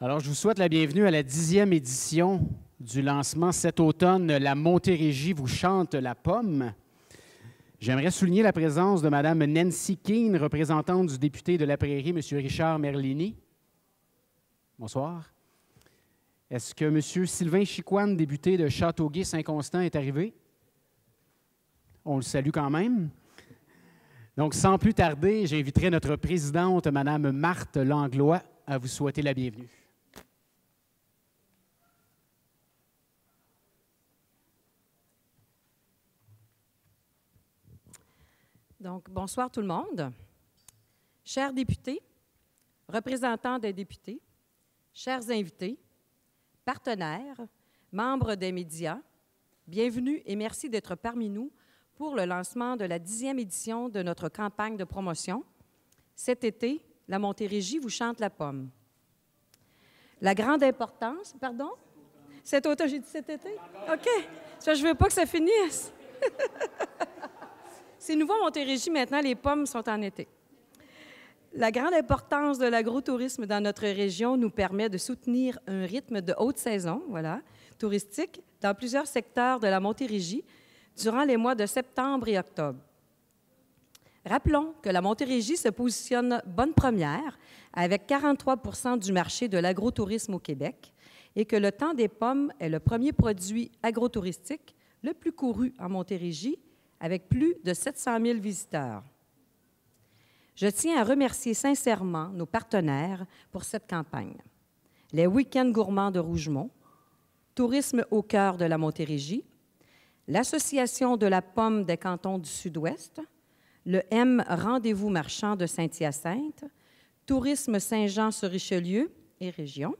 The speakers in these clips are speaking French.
Alors, je vous souhaite la bienvenue à la 10e édition du lancement cet automne. La Montérégie vous chante la pomme. J'aimerais souligner la présence de Mme Nancy Keane, représentante du député de la Prairie, M. Richard Merlini. Bonsoir. Est-ce que M. Sylvain Chicoine, député de Châteauguay-Saint-Constant, est arrivé? On le salue quand même. Donc, sans plus tarder, j'inviterai notre présidente, Mme Marthe Langlois, à vous souhaiter la bienvenue. Donc, bonsoir tout le monde. Chers députés, représentants des députés, chers invités, partenaires, membres des médias, bienvenue et merci d'être parmi nous pour le lancement de la 10e édition de notre campagne de promotion. Cet été, la Montérégie vous chante la pomme. La grande importance, pardon? Cet automne, j'ai dit cet été? OK. Ça, je ne veux pas que ça finisse. C'est nouveau à Montérégie, maintenant, les pommes sont en été. La grande importance de l'agrotourisme dans notre région nous permet de soutenir un rythme de haute saison, touristique, dans plusieurs secteurs de la Montérégie durant les mois de septembre et octobre. Rappelons que la Montérégie se positionne bonne première avec 43 du marché de l'agrotourisme au Québec et que le temps des pommes est le premier produit agrotouristique le plus couru en Montérégie avec plus de 700 000 visiteurs. Je tiens à remercier sincèrement nos partenaires pour cette campagne. Les Week-ends gourmands de Rougemont, Tourisme au cœur de la Montérégie, l'Association de la pomme des cantons du Sud-Ouest, le M Rendez-vous marchand de Saint-Hyacinthe, Tourisme Saint-Jean-sur-Richelieu et Région,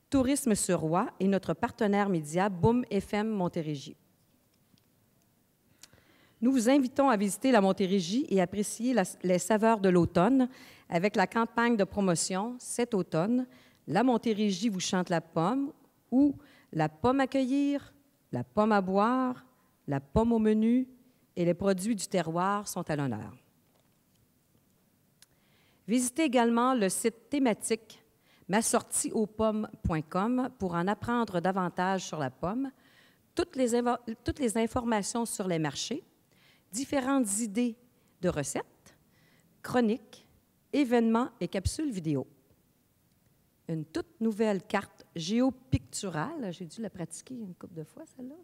Tourisme sur Roi et notre partenaire média Boom FM Montérégie. Nous vous invitons à visiter la Montérégie et apprécier les saveurs de l'automne avec la campagne de promotion cet automne, La Montérégie vous chante la pomme ou La pomme à cueillir, la pomme à boire, la pomme au menu et les produits du terroir sont à l'honneur. Visitez également le site thématique masortieauxpommes.com pour en apprendre davantage sur la pomme, toutes les informations sur les marchés, différentes idées de recettes, chroniques, événements et capsules vidéo. Une toute nouvelle carte géopicturale, j'ai dû la pratiquer une couple de fois, celle-là,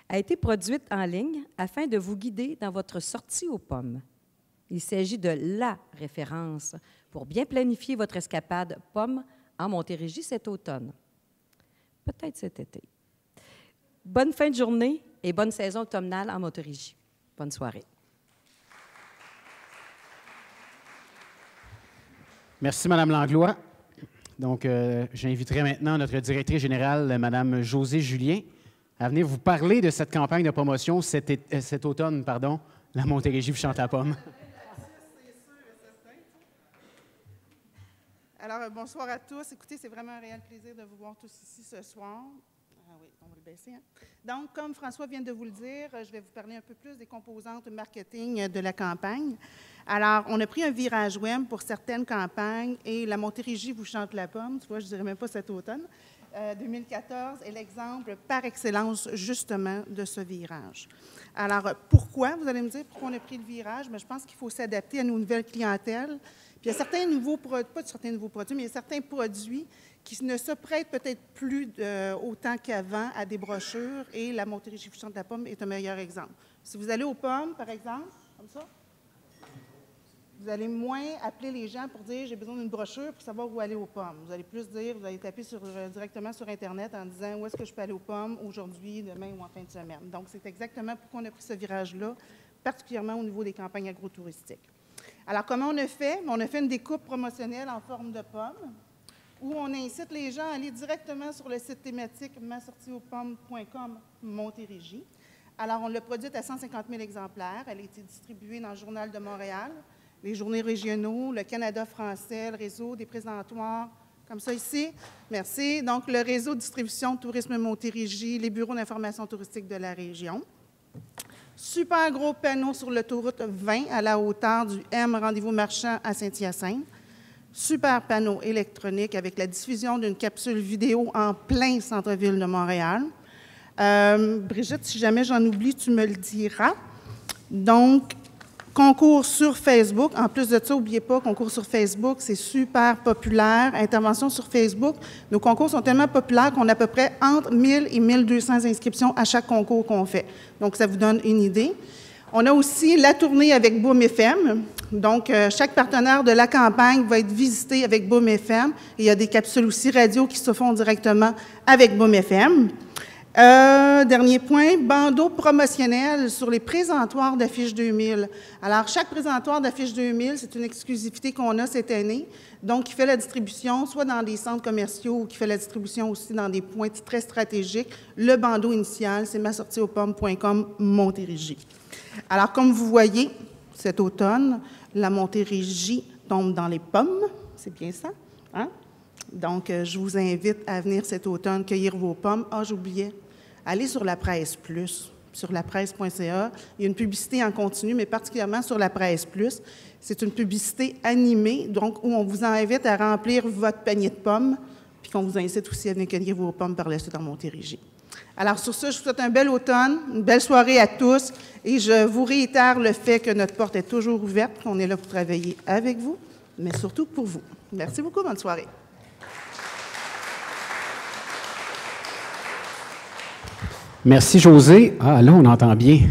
a été produite en ligne afin de vous guider dans votre sortie aux pommes. Il s'agit de la référence pour bien planifier votre escapade pomme en Montérégie cet automne. Peut-être cet été. Bonne fin de journée et bonne saison automnale en Montérégie. Bonne soirée. Merci, Mme Langlois. Donc, j'inviterai maintenant notre directrice générale, Mme Josée Julien, à venir vous parler de cette campagne de promotion cet automne, La Montérégie vous chante la pomme. Alors, bonsoir à tous. Écoutez, c'est vraiment un réel plaisir de vous voir tous ici ce soir. Ah oui, on va le baisser. Donc, comme François vient de vous le dire, je vais vous parler un peu plus des composantes marketing de la campagne. Alors, on a pris un virage web pour certaines campagnes et la Montérégie vous chante la pomme. Tu vois, je ne dirais même pas cet automne. 2014 est l'exemple par excellence, justement, de ce virage. Alors, pourquoi, vous allez me dire, pourquoi on a pris le virage? Bien, je pense qu'il faut s'adapter à nos nouvelles clientèles. Puis il y a certains nouveaux produits, pas certains nouveaux produits, mais il y a certains produits qui ne se prêtent peut-être plus autant qu'avant à des brochures, et la Montérégie vous chante la pomme est un meilleur exemple. Si vous allez aux pommes, par exemple, comme ça, vous allez moins appeler les gens pour dire « j'ai besoin d'une brochure pour savoir où aller aux pommes ». Vous allez plus dire, vous allez taper directement sur Internet en disant « où est-ce que je peux aller aux pommes aujourd'hui, demain ou en fin de semaine ». Donc, c'est exactement pourquoi on a pris ce virage-là, particulièrement au niveau des campagnes agrotouristiques. Alors, comment on a fait? On a fait une découpe promotionnelle en forme de pomme, où on incite les gens à aller directement sur le site thématique masortieauxpommes.com Montérégie. Alors, on l'a produite à 150 000 exemplaires. Elle a été distribuée dans le Journal de Montréal, les journaux régionaux, le Canada français, le réseau des présentoirs, comme ça ici. Merci. Donc, le réseau de distribution Tourisme Montérégie, les bureaux d'information touristique de la région. Super gros panneau sur l'autoroute 20 à la hauteur du M Rendez-vous marchand à Saint-Hyacinthe. super panneau électronique avec la diffusion d'une capsule vidéo en plein centre-ville de Montréal. Brigitte, si jamais j'en oublie, tu me le diras. Donc, concours sur Facebook. En plus de ça, n'oubliez pas, concours sur Facebook, c'est super populaire. Intervention sur Facebook. Nos concours sont tellement populaires qu'on a à peu près entre 1000 et 1200 inscriptions à chaque concours qu'on fait. Donc, ça vous donne une idée. On a aussi la tournée avec Boom FM. Donc, chaque partenaire de la campagne va être visité avec Boom FM. Il y a des capsules aussi radio qui se font directement avec Boom FM. Dernier point, bandeau promotionnel sur les présentoirs d'Affiche 2000. Alors, chaque présentoir d'Affiche 2000, c'est une exclusivité qu'on a cette année. Donc, qui fait la distribution, soit dans des centres commerciaux ou qui fait la distribution aussi dans des points très stratégiques. Le bandeau initial, c'est masortieauxpommes.com Montérégie. Alors, comme vous voyez, cet automne, la Montérégie tombe dans les pommes. C'est bien ça? Hein? Donc, je vous invite à venir cet automne cueillir vos pommes. Ah, j'oubliais. Allez sur La Presse Plus, sur lapresse.ca. Il y a une publicité en continu, mais particulièrement sur La Presse Plus. C'est une publicité animée, donc où on vous invite à remplir votre panier de pommes, puis qu'on vous incite aussi à venir cueillir vos pommes par la suite en Montérégie. Alors, sur ça, je vous souhaite un bel automne, une belle soirée à tous, et je vous réitère le fait que notre porte est toujours ouverte, qu'on est là pour travailler avec vous, mais surtout pour vous. Merci beaucoup, bonne soirée. Merci, Josée. Ah, là, on entend bien.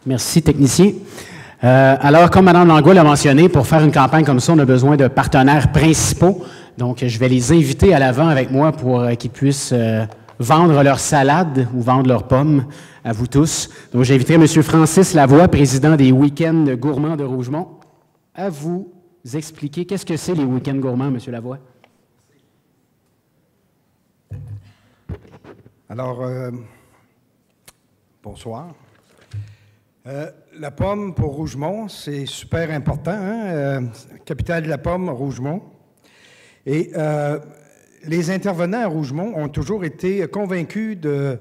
Merci, technicien. Alors, comme Mme Langlois l'a mentionné, pour faire une campagne comme ça, on a besoin de partenaires principaux. Donc, je vais les inviter à l'avant avec moi pour qu'ils puissent vendre leurs salades ou vendre leurs pommes à vous tous. Donc, j'inviterai M. Francis Lavoie, président des Week-ends gourmands de Rougemont, à vous expliquer qu'est-ce que c'est les Week-ends gourmands, M. Lavoie. Alors, bonsoir. La pomme pour Rougemont, c'est super important, hein? Capitale de la pomme, Rougemont. Et les intervenants à Rougemont ont toujours été convaincus de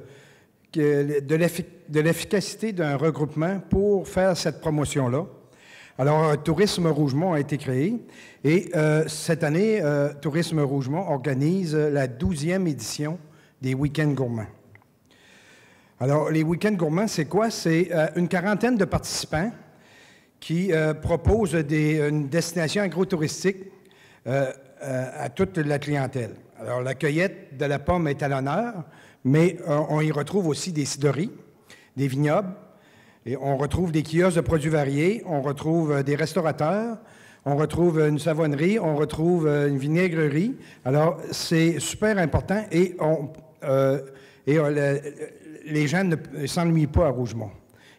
l'efficacité d'un regroupement pour faire cette promotion-là. Alors, Tourisme Rougemont a été créé et cette année, Tourisme Rougemont organise la 12e édition des Week-ends gourmands. Alors, les Week-ends gourmands, c'est quoi? C'est une quarantaine de participants qui proposent une destination agro-touristique à toute la clientèle. Alors, la cueillette de la pomme est à l'honneur, mais on y retrouve aussi des cidreries, des vignobles, et on retrouve des kiosques de produits variés, on retrouve des restaurateurs, on retrouve une savonnerie, on retrouve une vinaigrerie. Alors, c'est super important et les gens ne s'ennuient pas à Rougemont.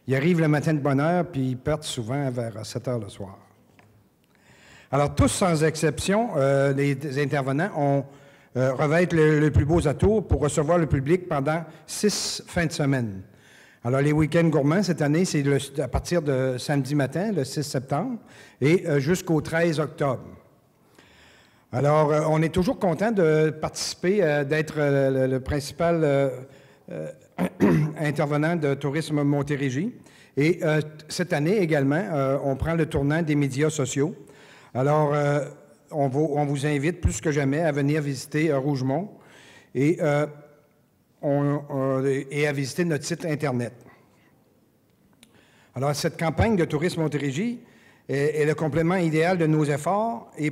Ils arrivent le matin de bonne heure, puis ils partent souvent vers 7 heures le soir. Alors, tous sans exception, les intervenants revêtent le plus beaux atours pour recevoir le public pendant 6 fins de semaine. Alors, les week-ends gourmands, cette année, c'est à partir de samedi matin, le 6 septembre, et jusqu'au 13 octobre. Alors, on est toujours content de participer, d'être le principal intervenant de Tourisme Montérégie. Et cette année également, on prend le tournant des médias sociaux. Alors, on vous invite plus que jamais à venir visiter Rougemont et à visiter notre site Internet. Alors, cette campagne de Tourisme Montérégie est le complément idéal de nos efforts et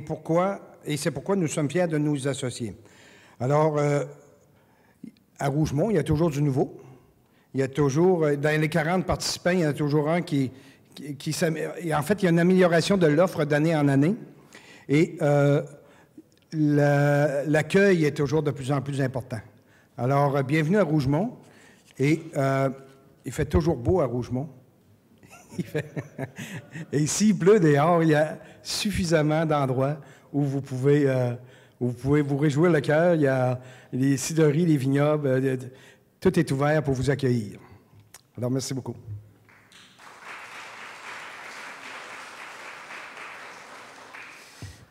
c'est pourquoi nous sommes fiers de nous associer. Alors, à Rougemont, il y a toujours du nouveau. Il y a toujours, dans les 40 participants, il y en a toujours un qui en fait, il y a une amélioration de l'offre d'année en année. Et l'accueil est toujours de plus en plus important. Alors, bienvenue à Rougemont. Et il fait toujours beau à Rougemont. Et s'il pleut dehors, il y a suffisamment d'endroits où vous pouvez vous réjouir le cœur. Il y a les cidreries, les vignobles, tout est ouvert pour vous accueillir. Alors, merci beaucoup.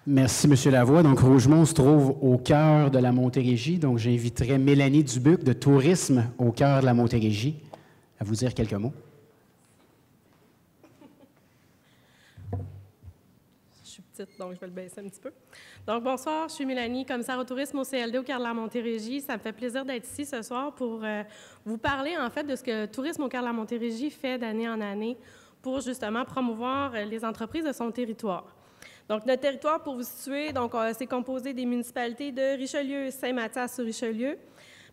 Merci, M. Lavoie. Donc, Rougemont se trouve au cœur de la Montérégie. Donc, j'inviterai Mélanie Dubuc de Tourisme au cœur de la Montérégie à vous dire quelques mots. Je suis petite, donc je vais le baisser un petit peu. Donc, bonsoir, je suis Mélanie, commissaire au tourisme au CLD au Cœur de la Montérégie. Ça me fait plaisir d'être ici ce soir pour vous parler, en fait, de ce que Tourisme au Cœur de la Montérégie fait d'année en année pour, justement, promouvoir les entreprises de son territoire. Donc, notre territoire, pour vous situer, donc, c'est composé des municipalités de Richelieu, Saint-Mathias-sur-Richelieu,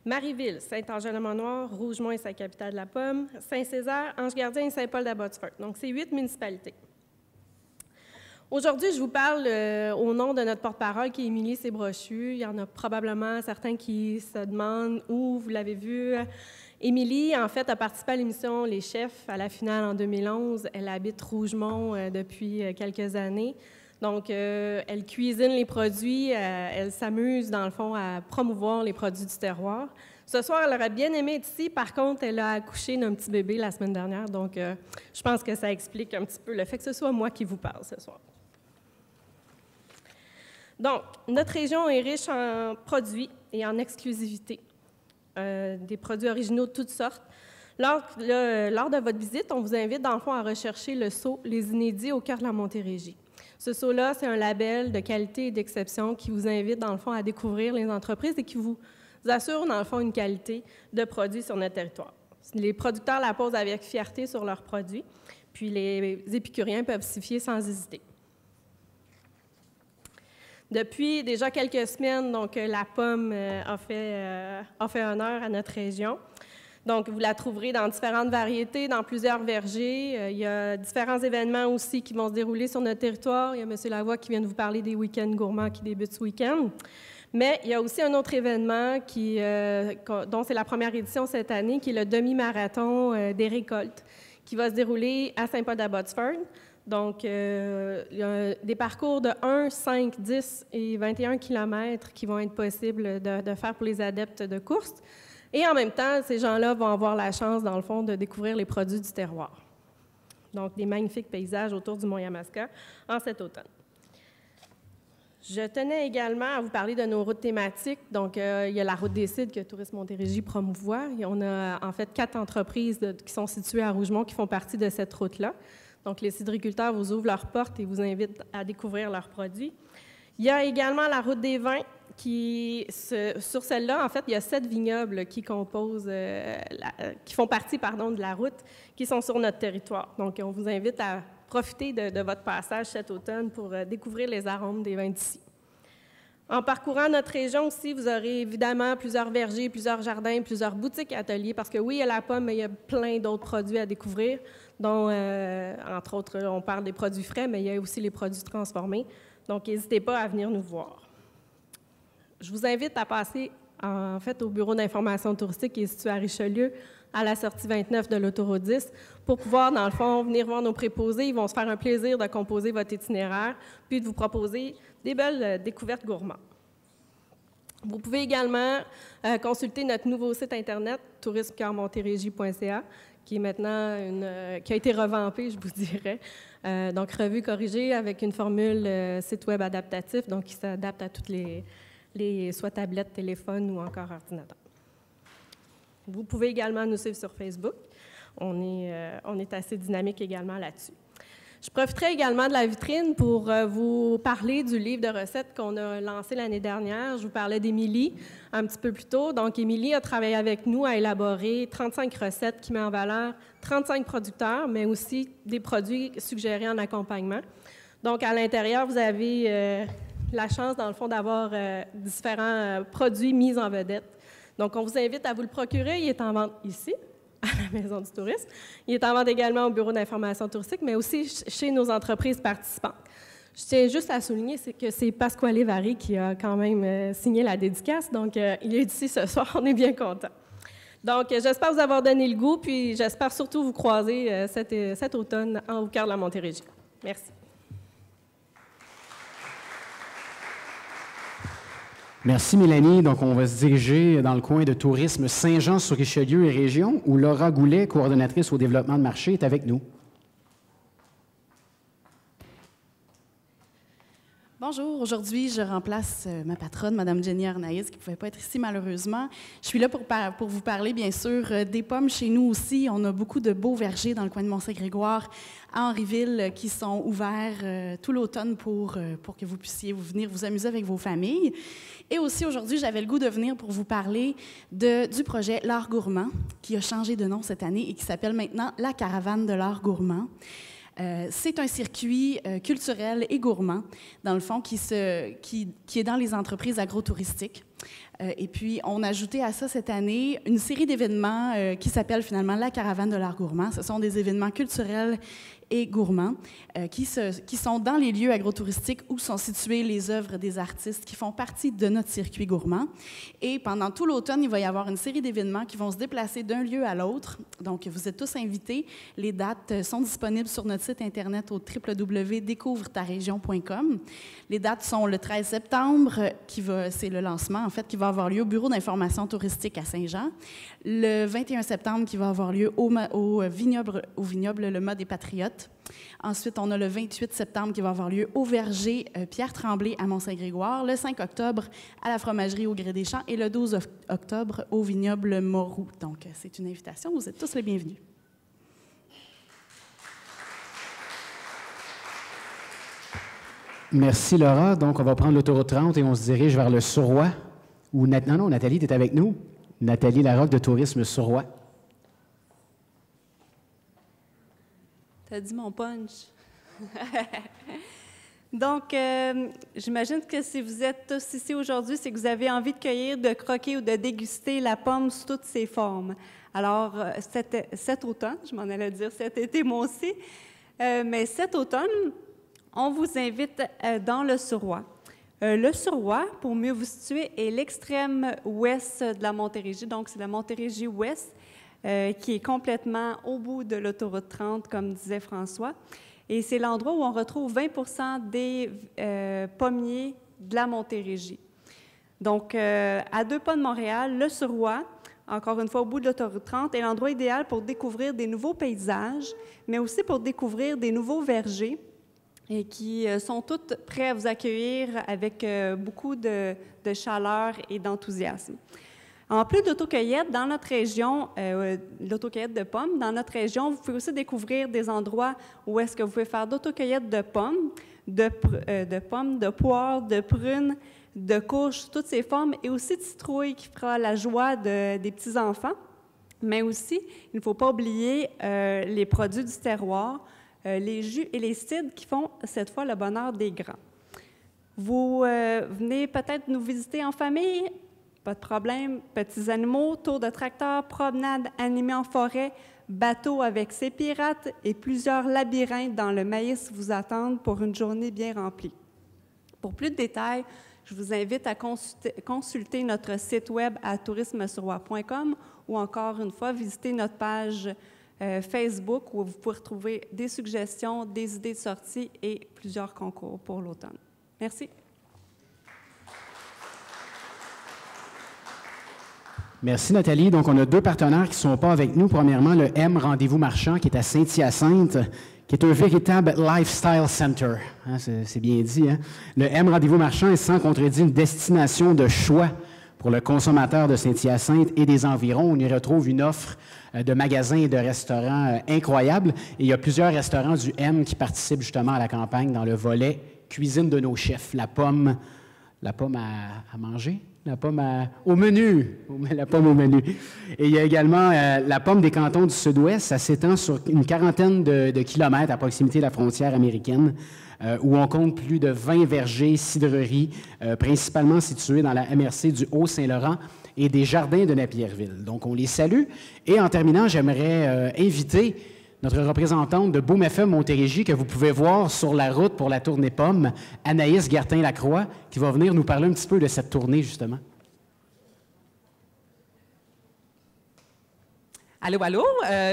Marieville, Saint-Angèle-le-Mont-Noir, Rougemont et sa capitale de la Pomme, Saint-Césaire, Ange-Gardien et Saint-Paul-d'Abbotsford. Donc, c'est 8 municipalités. Aujourd'hui, je vous parle au nom de notre porte-parole qui est Émilie Sébrochu. Il y en a probablement certains qui se demandent où vous l'avez vue. Émilie, en fait, a participé à l'émission Les Chefs à la finale en 2011. Elle habite Rougemont depuis quelques années. Donc, elle cuisine les produits, elle s'amuse, dans le fond, à promouvoir les produits du terroir. Ce soir, elle aurait bien aimé être ici. Par contre, elle a accouché d'un petit bébé la semaine dernière. Donc, je pense que ça explique un petit peu le fait que ce soit moi qui vous parle ce soir. Donc, notre région est riche en produits et en exclusivité, des produits originaux de toutes sortes. Lors de votre visite, on vous invite, dans le fond, à rechercher le sceau « Les Inédits au cœur de la Montérégie ». Ce sceau-là, c'est un label de qualité et d'exception qui vous invite, dans le fond, à découvrir les entreprises et qui vous assure, dans le fond, une qualité de produits sur notre territoire. Les producteurs la posent avec fierté sur leurs produits, puis les épicuriens peuvent s'y fier sans hésiter. Depuis déjà quelques semaines, donc, la pomme a fait honneur à notre région. Donc, vous la trouverez dans différentes variétés, dans plusieurs vergers. Il y a différents événements aussi qui vont se dérouler sur notre territoire. Il y a M. Lavoie qui vient de vous parler des week-ends gourmands qui débutent ce week-end. Mais il y a aussi un autre événement dont c'est la première édition cette année, qui est le demi-marathon des récoltes, qui va se dérouler à Saint-Paul-d'Abbotsford. Donc, il y a des parcours de 1, 5, 10 et 21 km qui vont être possibles de faire pour les adeptes de course. Et en même temps, ces gens-là vont avoir la chance, dans le fond, de découvrir les produits du terroir. Donc, des magnifiques paysages autour du Mont-Yamaska en cet automne. Je tenais également à vous parler de nos routes thématiques. Donc, il y a la route des cidres que Tourisme Montérégie promouvoit. Et on a en fait 4 entreprises qui sont situées à Rougemont qui font partie de cette route-là. Donc, les cidriculteurs vous ouvrent leurs portes et vous invitent à découvrir leurs produits. Il y a également la route des vins. Sur celle-là, en fait, il y a 7 vignobles qui composent, qui font partie, de la route, qui sont sur notre territoire. Donc, on vous invite à profiter de votre passage cet automne pour découvrir les arômes des vins d'ici. En parcourant notre région aussi, vous aurez évidemment plusieurs vergers, plusieurs jardins, plusieurs boutiques et ateliers, parce que oui, il y a la pomme, mais il y a plein d'autres produits à découvrir, dont, entre autres, on parle des produits frais, mais il y a aussi les produits transformés. Donc, n'hésitez pas à venir nous voir. Je vous invite à passer, en fait, au bureau d'information touristique qui est situé à Richelieu, à la sortie 29 de l'autoroute 10, pour pouvoir, dans le fond, venir voir nos préposés. Ils vont se faire un plaisir de composer votre itinéraire, puis de vous proposer des belles découvertes gourmandes. Vous pouvez également consulter notre nouveau site Internet, tourismecoeurmontérégie.ca, qui est maintenant qui a été revampé, je vous dirais. Donc, revue corrigée avec une formule site web adaptatif, donc qui s'adapte à toutes les soit tablettes, téléphones ou encore ordinateurs. Vous pouvez également nous suivre sur Facebook. On est assez dynamique également là-dessus. Je profiterai également de la vitrine pour vous parler du livre de recettes qu'on a lancé l'année dernière. Je vous parlais d'Émilie un petit peu plus tôt. Donc, Émilie a travaillé avec nous à élaborer 35 recettes qui mettent en valeur 35 producteurs, mais aussi des produits suggérés en accompagnement. Donc, à l'intérieur, vous avez la chance, dans le fond, d'avoir différents produits mis en vedette. Donc, on vous invite à vous le procurer. Il est en vente ici, à la Maison du tourisme. Il est en vente également au bureau d'information touristique, mais aussi chez nos entreprises participantes. Je tiens juste à souligner que c'est Pasquale Vary qui a quand même signé la dédicace. Donc, il est ici ce soir. On est bien contents. Donc, j'espère vous avoir donné le goût, puis j'espère surtout vous croiser cet automne au cœur de la Montérégie. Merci. Merci, Mélanie. Donc, on va se diriger dans le coin de tourisme Saint-Jean-sur-Richelieu et région, où Laura Goulet, coordonnatrice au développement de marché, est avec nous. Bonjour, aujourd'hui je remplace ma patronne, Mme Jenny Arnaïs, qui ne pouvait pas être ici malheureusement. Je suis là pour vous parler bien sûr des pommes chez nous aussi. On a beaucoup de beaux vergers dans le coin de Mont-Saint-Grégoire, à Henrieville, qui sont ouverts tout l'automne pour que vous puissiez venir vous amuser avec vos familles. Et aussi aujourd'hui, j'avais le goût de venir pour vous parler du projet L'Art gourmand, qui a changé de nom cette année et qui s'appelle maintenant La Caravane de l'Art gourmand. C'est un circuit culturel et gourmand, dans le fond, qui est dans les entreprises agrotouristiques. Et puis, on a ajouté à ça cette année une série d'événements qui s'appelle finalement La Caravane de l'Art gourmand. Ce sont des événements culturels et gourmands qui sont dans les lieux agrotouristiques où sont situées les œuvres des artistes qui font partie de notre circuit gourmand. Et pendant tout l'automne, il va y avoir une série d'événements qui vont se déplacer d'un lieu à l'autre. Donc, vous êtes tous invités. Les dates sont disponibles sur notre site Internet au www.découvre-ta-région.com. Les dates sont le 13 septembre, c'est le lancement, en fait, qui va avoir lieu au Bureau d'information touristique à Saint-Jean. Le 21 septembre, qui va avoir lieu au vignoble Le Mât des Patriotes. Ensuite, on a le 28 septembre qui va avoir lieu au verger Pierre Tremblay à Mont-Saint-Grégoire. Le 5 octobre à la fromagerie au Gré des Champs et le 12 octobre au vignoble Moreau. Donc, c'est une invitation. Vous êtes tous les bienvenus. Merci, Laura. Donc, on va prendre l'autoroute 30 et on se dirige vers le Surroi. Non, Nathalie, tu es avec nous. Nathalie Larocque de Tourisme Surroi. T'as dit mon punch. Donc, j'imagine que si vous êtes tous ici aujourd'hui, c'est que vous avez envie de cueillir, de croquer ou de déguster la pomme sous toutes ses formes. Alors, cet automne, je m'en allais dire cet été moi aussi, mais cet automne, on vous invite dans le Surroi. Le Surroi, pour mieux vous situer, est l'extrême ouest de la Montérégie, donc c'est la Montérégie ouest, qui est complètement au bout de l'autoroute 30, comme disait François. Et c'est l'endroit où on retrouve 20 des pommiers de la Montérégie. Donc, à 2 pas de Montréal, le Surroi, encore une fois au bout de l'autoroute 30, est l'endroit idéal pour découvrir des nouveaux paysages, mais aussi pour découvrir des nouveaux vergers et qui sont tous prêts à vous accueillir avec beaucoup de chaleur et d'enthousiasme. En plus d'autocueillette, dans notre région, l'autocueillette de pommes, dans notre région, vous pouvez aussi découvrir des endroits où est-ce que vous pouvez faire d'autocueillette de pommes, de poires, de prunes, de courges, toutes ces formes, et aussi de citrouilles qui fera la joie des petits-enfants. Mais aussi, il ne faut pas oublier les produits du terroir, les jus et les cidres qui font cette fois le bonheur des grands. Vous venez peut-être nous visiter en famille. Pas de problème. Petits animaux, tour de tracteur, promenade animée en forêt, bateau avec ses pirates et plusieurs labyrinthes dans le maïs vous attendent pour une journée bien remplie. Pour plus de détails, je vous invite à consulter notre site web à tourismesurroi.com ou encore une fois, visiter notre page Facebook où vous pouvez retrouver des suggestions, des idées de sortie et plusieurs concours pour l'automne. Merci. Merci, Nathalie. Donc, on a 2 partenaires qui ne sont pas avec nous. Premièrement, le M Rendez-vous Marchand, qui est à Saint-Hyacinthe, qui est un véritable lifestyle center. Hein, c'est bien dit. Hein? Le M Rendez-vous Marchand est sans contredit une destination de choix pour le consommateur de Saint-Hyacinthe et des environs. On y retrouve une offre de magasins et de restaurants incroyable. Et il y a plusieurs restaurants du M qui participent justement à la campagne dans le volet cuisine de nos chefs. La pomme à manger. La pomme au menu. La pomme au menu. Et il y a également la pomme des cantons du Sud-Ouest. Ça s'étend sur une quarantaine de kilomètres à proximité de la frontière américaine, où on compte plus de 20 vergers, cidreries, principalement situés dans la MRC du Haut-Saint-Laurent et des jardins de Napierville. Donc, on les salue. Et en terminant, j'aimerais inviter notre représentante de Boom FM Montérégie, que vous pouvez voir sur la route pour la tournée Pomme, Anaïs Gartin-Lacroix, qui va venir nous parler un petit peu de cette tournée, justement. Allô, allô.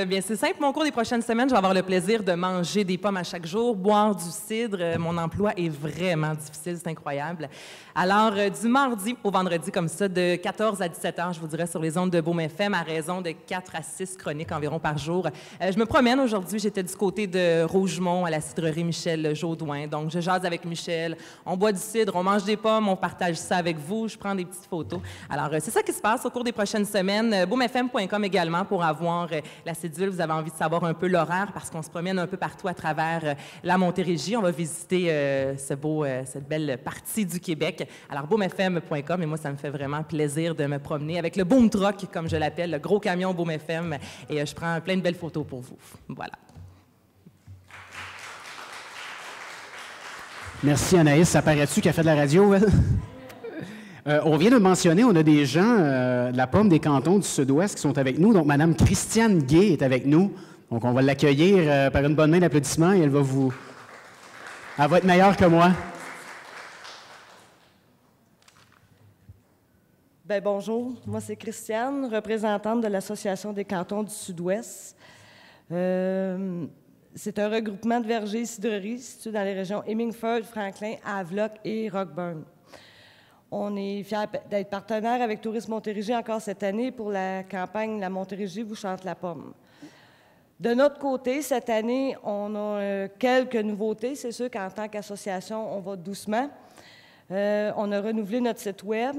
Bien, c'est simple. Mon cours des prochaines semaines, je vais avoir le plaisir de manger des pommes à chaque jour, boire du cidre. Mon emploi est vraiment difficile, c'est incroyable. Alors, du mardi au vendredi, comme ça, de 14 à 17 heures, je vous dirais, sur les ondes de Boom FM, à raison de 4 à 6 chroniques environ par jour. Je me promène aujourd'hui. J'étais du côté de Rougemont, à la cidrerie Michel Jaudoin. Donc, je jase avec Michel. On boit du cidre, on mange des pommes, on partage ça avec vous. Je prends des petites photos. Alors, c'est ça qui se passe au cours des prochaines semaines. boomfm.com également pour avoir la cédule. Vous avez envie de savoir un peu l'horaire parce qu'on se promène un peu partout à travers la Montérégie. On va visiter cette belle partie du Québec. Alors, boomfm.com, et moi, ça me fait vraiment plaisir de me promener avec le Boom Truck, comme je l'appelle, le gros camion Boom FM, et je prends plein de belles photos pour vous. Voilà. Merci, Anaïs. Ça paraît-tu qu'elle fait de la radio, elle? On vient de mentionner, on a des gens de la Pomme des cantons du Sud-Ouest qui sont avec nous. Donc, Mme Christiane Gay est avec nous. Donc, on va l'accueillir par une bonne main d'applaudissements et elle va être meilleure que moi. Bien, bonjour, moi c'est Christiane, représentante de l'Association des cantons du Sud-Ouest. C'est un regroupement de vergers et cidreries situés dans les régions Hemingford, Franklin, Havelock et Roqueburn. On est fiers d'être partenaire avec Tourisme Montérégie encore cette année pour la campagne « La Montérégie vous chante la pomme ». De notre côté, cette année, on a quelques nouveautés. C'est sûr qu'en tant qu'association, on va doucement. On a renouvelé notre site web,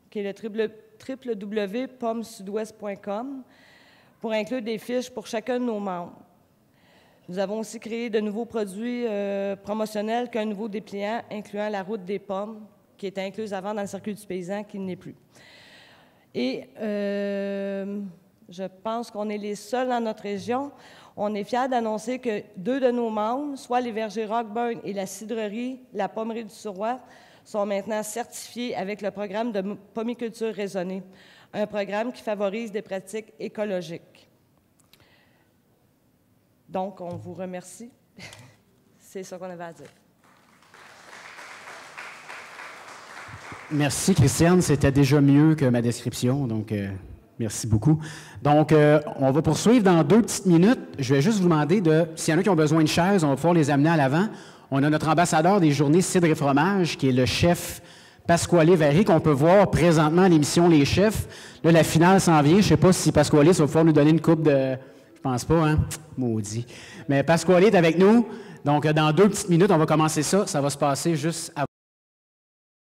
qui est le www.pommesudouest.com, pour inclure des fiches pour chacun de nos membres. Nous avons aussi créé de nouveaux produits promotionnels qu'un nouveau dépliant incluant la route des pommes, qui était incluse avant dans le circuit du paysan, qui ne l'est plus. Et je pense qu'on est les seuls dans notre région. On est fiers d'annoncer que 2 de nos membres, soit les vergers Roqueburn et la cidrerie La Pommerie du Suroît, sont maintenant certifiés avec le programme de pommiculture raisonnée, un programme qui favorise des pratiques écologiques. Donc, on vous remercie. C'est ça qu'on avait à dire. Merci, Christiane. C'était déjà mieux que ma description, donc merci beaucoup. Donc, on va poursuivre dans 2 petites minutes. Je vais juste vous demander s'il y en a qui ont besoin de chaises, on va pouvoir les amener à l'avant. On a notre ambassadeur des journées Cidre et Fromage, qui est le chef Pasquale Vary, qu'on peut voir présentement à l'émission Les Chefs. Là, la finale s'en vient. Je ne sais pas si Pasquale va pouvoir nous donner une coupe de... Je pense pas, hein? Maudit. Mais Pasquale est avec nous. Donc, dans 2 petites minutes, on va commencer ça. Ça va se passer juste avant.